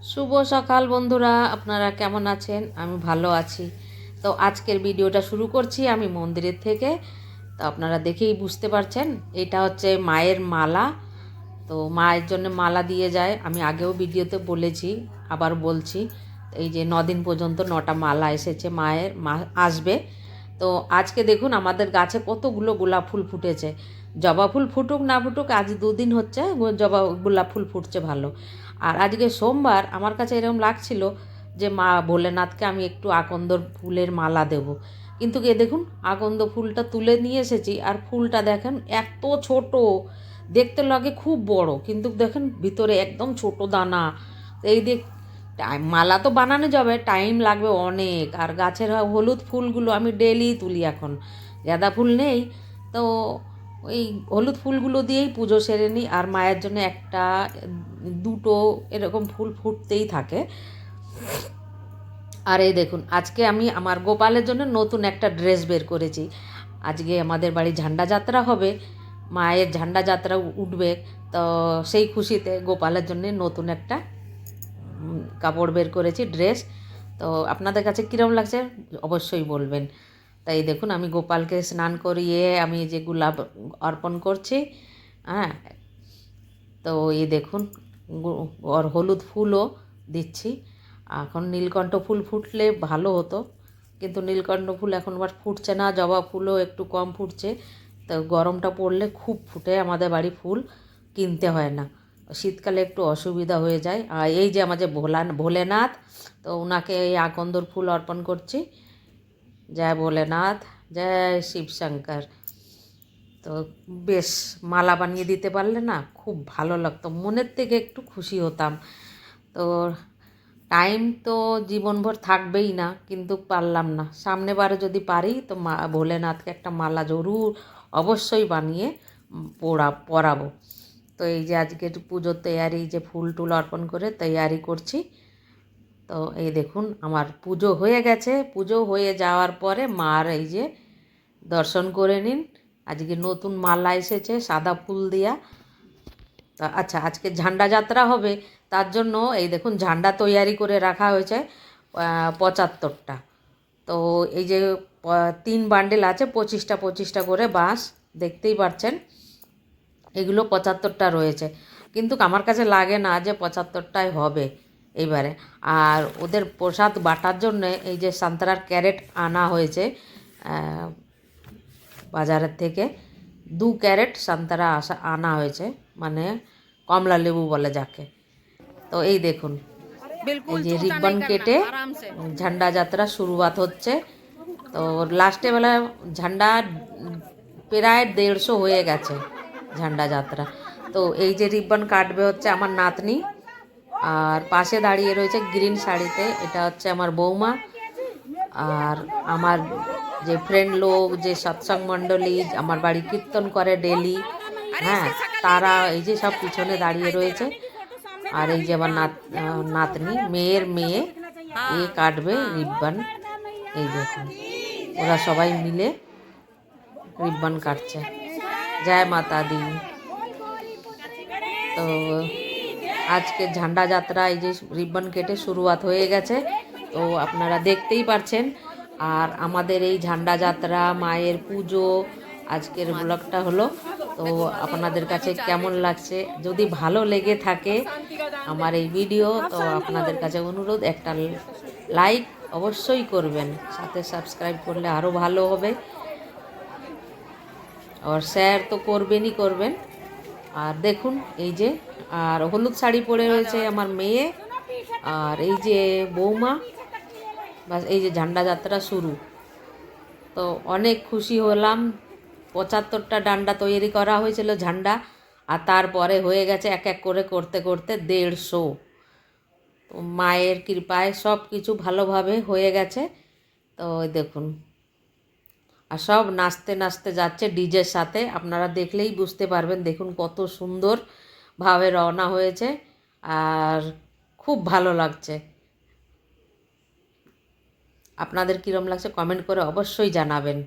শুভ সকাল বন্ধুরা, আপনারা কেমন আছেন? আমি ভালো আছি। তো আজকের ভিডিওটা শুরু করছি আমি মন্দিরের থেকে। তো আপনারা দেখেই বুঝতে পারছেন, এটা হচ্ছে মায়ের মালা। তো মায়ের জন্য মালা দিয়ে যায়, আমি আগেও ভিডিওতে বলেছি, আবার বলছি। এই যে 9 দিন পর্যন্ত 9টা মালা এসেছে, মায়ের মা আসবে। তো আজকে দেখুন আমাদের গাছে কতগুলো গোলাপ ফুল ফুটেছে। জবা ফুল ফুটুক না ফুটুক, আজ 2 দিন হচ্ছে জবা গোলাপ ফুল ফুটছে ভালো। আর আজকে সোমবার, আমার কাছে এরকম লাগছিল যে মা ভোলেনাথকে আমি একটু আকন্দর ফুলের মালা দেব। কিন্তু এ দেখুন, আকন্দ ফুলটা তুলে নিয়ে এসেছি, আর ফুলটা দেখেন এত ছোট, দেখতে লাগে খুব বড়, কিন্তু দেখেন ভিতরে একদম ছোট দানা। এই দেখ, মালা তো বানানো যাবে, টাইম লাগবে অনেক। আর গাছের হলুদ ফুলগুলো আমি ডেলি তুলি এখন, গাঁদা ফুল নেই। তো ওই হলুদ ফুলগুলো দিয়েই পুজো সেরে নিই। আর মায়ের জন্য একটা দুটো এরকম ফুল ফুটতেই থাকে। আর এই দেখুন, আজকে আমি আমার গোপালের জন্য নতুন একটা ড্রেস বের করেছি। আজকে আমাদের বাড়ি ঝান্ডা যাত্রা হবে, মায়ের ঝান্ডা যাত্রা উঠবে। তো সেই খুশিতে গোপালের জন্য নতুন একটা কাপড় বের করেছি, ড্রেস। তো আপনাদের কাছে কীরকম লাগছে অবশ্যই বলবেন। তাই দেখুন, আমি গোপালকে স্নান করিয়ে আমি যে গোলাপ অর্পণ করছি। হ্যাঁ, তো এই দেখুন, আর হলুদ ফুলও দিচ্ছি। এখন নীলকণ্ঠ ফুল ফুটলে ভালো হতো, কিন্তু নীলকণ্ঠ ফুল এখন আবার ফুটছে না, জবা ফুলও একটু কম ফুটছে। তো গরমটা পড়লে খুব ফুটে আমাদের বাড়ি ফুল, কিনতে হয় না। শীতকালে একটু অসুবিধা হয়ে যায়। আর এই যে আমাদের ভোলেনাথ, তো ওনাকে এই আকন্দর ফুল অর্পণ করছি। জয় ভোলেনাথ, জয় শিবশঙ্কর। তো বেশ, মালা বানিয়ে দিতে পারলে না খুব ভালো লাগতো, মনের থেকে একটু খুশি হতাম। তো টাইম তো জীবনভর থাকবেই না, কিন্তু পারলাম না। সামনে বারে যদি পারি তো ভোলেনাথকে একটা মালা জরুর অবশ্যই বানিয়ে পরাবো। তো এই যে আজকে পুজোর তৈয়ারি, যে ফুল টুল অর্পণ করে তৈয়ারি করছি। তো এই দেখুন, আমার পুজো হয়ে গেছে। পুজো হয়ে যাওয়ার পরে মার এই যে দর্শন করে নিন। আজকে নতুন মালা এসেছে সাদা ফুল দিয়া। তা আচ্ছা, আজকে ঝান্ডা যাত্রা হবে, তার জন্য এই দেখুন ঝান্ডা তৈয়ারি করে রাখা হয়েছে 75টা। তো এই যে 3 বান্ডেল আছে, 25টা 25টা করে বাঁশ, দেখতেই পাচ্ছেন। এগুলো 75টা রয়েছে, কিন্তু আমার কাছে লাগে না যে 75টাই হবে এইবারে। আর ওদের প্রসাদ বাটার জন্য এই যে সান্তরার ক্যারেট আনা হয়েছে বাজারের থেকে। 2 ক্যারেট সান্তরা আনা হয়েছে, মানে কমলা লেবু বলে যাকে। তো এই দেখুন, এই যে রিবন কেটে ঝান্ডা যাত্রা শুরুয়াত হচ্ছে। তো লাস্টে বেলা ঝান্ডা প্রায় 150 হয়ে গেছে ঝান্ডা যাত্রা। তো এই যে রিবন কাটবে হচ্ছে আমার নাতনি, আর পাশে দাঁড়িয়ে রয়েছে গ্রিন শাড়িতে, এটা হচ্ছে আমার বৌমা। আর আমার যে ফ্রেন্ড লোক, যে সৎসঙ্গ মণ্ডলী আমার বাড়ি কীর্তন করে ডেলি, হ্যাঁ, তারা এই যে সব পিছনে দাঁড়িয়ে রয়েছে। আর এই যে আমার নাতনি, মেয়ের মেয়ে, এ কাটবে রিবন। এই দেখুন, ওরা সবাই মিলে রিবন কাটছে। জয় মাতা দি। তো আজকে ঝান্ডা যাত্রা এই যে রিবন কেটে শুরুয়াত হয়ে গেছে, তো আপনারা দেখতেই পাচ্ছেন। আর আমাদের এই ঝান্ডা যাত্রা, মায়ের পুজো, আজকের ব্লগটা হলো। তো আপনাদের কাছে কেমন লাগছে? যদি ভালো লেগে থাকে আমার এই ভিডিও, তো আপনাদের কাছে অনুরোধ, একটা লাইক অবশ্যই করবেন, সাথে সাবস্ক্রাইব করলে আরও ভালো হবে। আর শেয়ার তো করবেনই করবেন। আর দেখুন এই যে, আর হলুদ শাড়ি পরে রয়েছে আমার মেয়ে, আর এই যে বৌমা। বাস, এই যে ঝান্ডা যাত্রা শুরু। তো অনেক খুশি হলাম। 75টা ডান্ডা তৈরি করা হয়েছিল ঝান্ডা, আর তারপরে হয়ে গেছে এক এক করে করতে করতে 150। তো মায়ের কৃপায় সব কিছু ভালোভাবে হয়ে গেছে। তো দেখুন, আর সব নাচতে নাচতে যাচ্ছে ডিজের সাথে, আপনারা দেখলেই বুঝতে পারবেন। দেখুন কত সুন্দরভাবে রওনা হয়েছে, আর খুব ভালো লাগছে। আপনাদের কীরকম লাগছে কমেন্ট করে অবশ্যই জানাবেন।